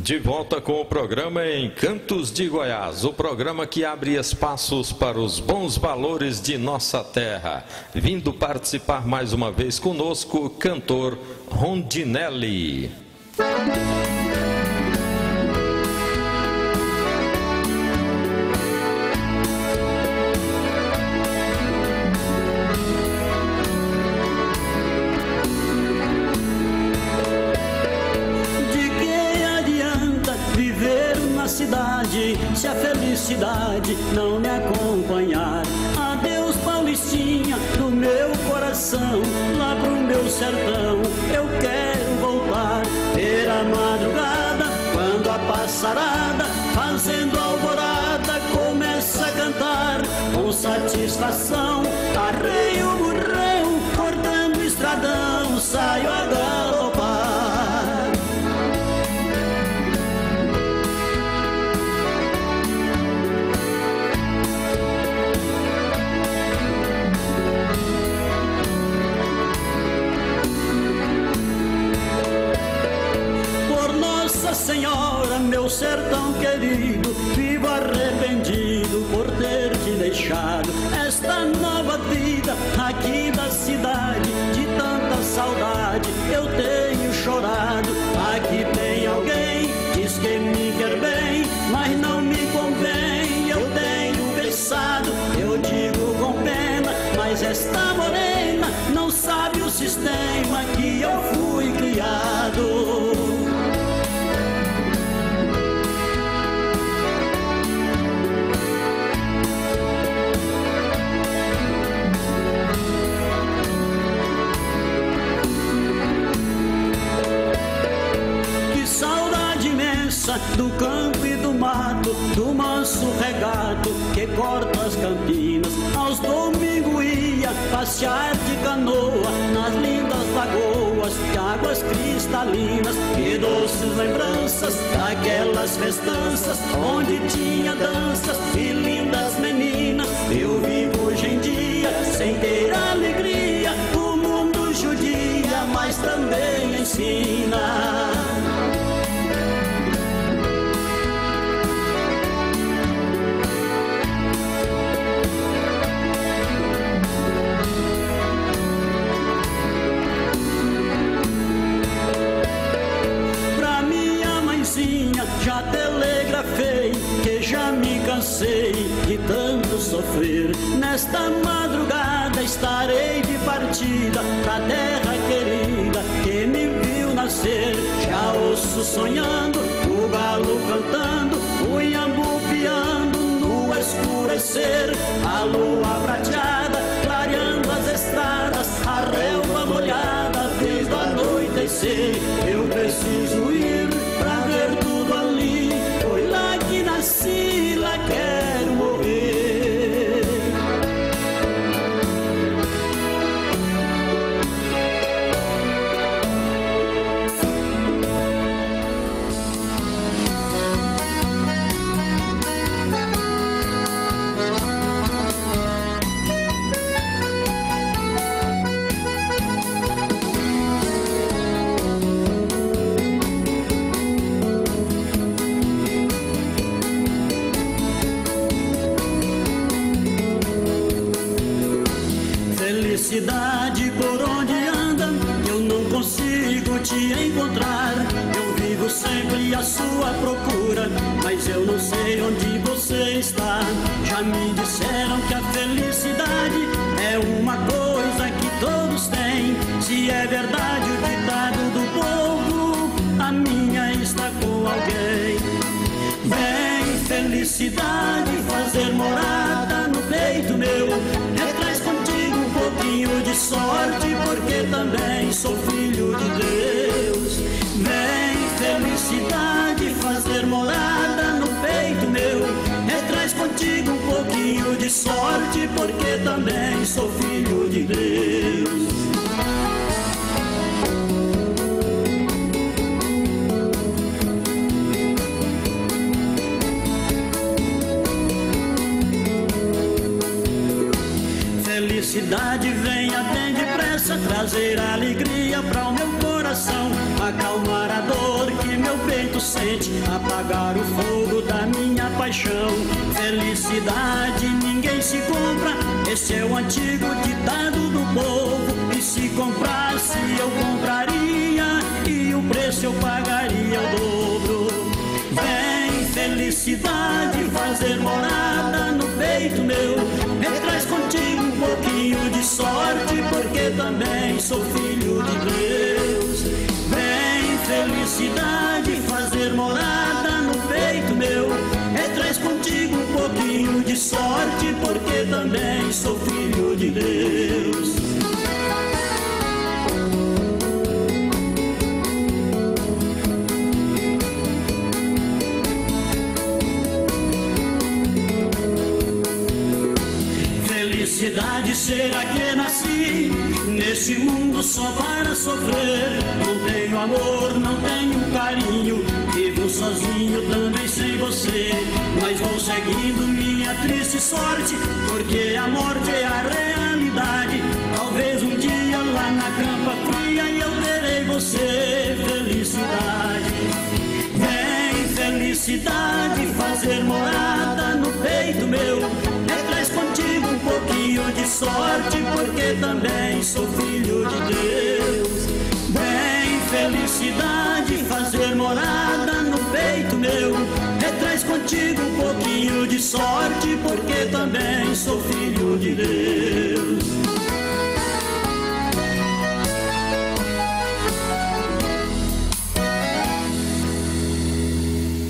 De volta com o programa Encantos de Goiás, o programa que abre espaços para os bons valores de nossa terra. Vindo participar mais uma vez conosco, o cantor Rondinelli. Se a felicidade não me acompanhar, adeus Paulistinha do meu coração, lá pro meu sertão eu quero voltar. Ver a madrugada, quando a passarada, fazendo alvorada, começa a cantar. Com satisfação, arreio o burrão, cortando o estradão, saio a galopar. Senhora, meu sertão querido, vivo arrependido por ter te deixado. Esta nova vida aqui da cidade, de tanta saudade eu tenho chorado. Aqui tem alguém, diz que me quer bem, mas não me convém. Eu tenho pensado, eu digo com pena, mas esta morena não sabe o sistema que eu fui criado. Do campo e do mato, do manso regato que corta as campinas. Aos domingos ia passear de canoa nas lindas lagoas de águas cristalinas. Que doces lembranças daquelas festanças onde tinha danças e lindas meninas. Eu vivo hoje em dia sem ter alegria. O mundo judia, mas também ensina. Já telegrafei que já me cansei de tanto sofrer. Nesta madrugada estarei de partida pra terra querida que me viu nascer. Já ouço sonhando, o galo cantando, o iambu piando no escurecer. A lua prateada clareando as estradas, a relva molhada desde o anoitecer. Eu preciso ir pra ver tudo ali, foi lá que nasci, lá quero morrer. Felicidade por onde anda, eu não consigo te encontrar. Eu vivo sempre à sua procura, mas eu não sei onde você está. Já me disseram que a felicidade é uma coisa que todos têm. Se é verdade o ditado do povo, a minha está com alguém. Vem felicidade fazer morada no peito meu, traz contigo um pouquinho de sorte, porque também sou filho de Deus. Vem felicidade fazer morada no peito meu, traz contigo um pouquinho de sorte, porque também sou filho de Deus. Felicidade venha bem depressa, trazer alegria para o meu coração, acalmar a dor que meu peito tu sente, apagar o fogo da minha paixão. Felicidade ninguém se compra, esse é o antigo ditado do povo. E se comprasse eu compraria, e o preço eu pagaria o dobro. Vem felicidade fazer morada no peito meu, e traz contigo um pouquinho de sorte, porque também sou filho de Deus. Vem felicidade fazer morada no peito meu, e traz contigo um pouquinho de sorte, porque também sou filho de Deus. Felicidade será que nasci nesse mundo só para sofrer. Não tenho amor, não tenho carinho, vivo sozinho também sem você. Mas vou seguindo minha triste sorte, porque a morte é a realidade. Talvez um dia lá na campa fria eu terei você. Felicidade, vem felicidade fazer morada no peito meu, traz contigo um pouquinho de sorte, porque também sou filho de Deus. Vem felicidade fazer morada no peito meu, traz contigo um pouquinho de sorte, porque também sou filho de Deus.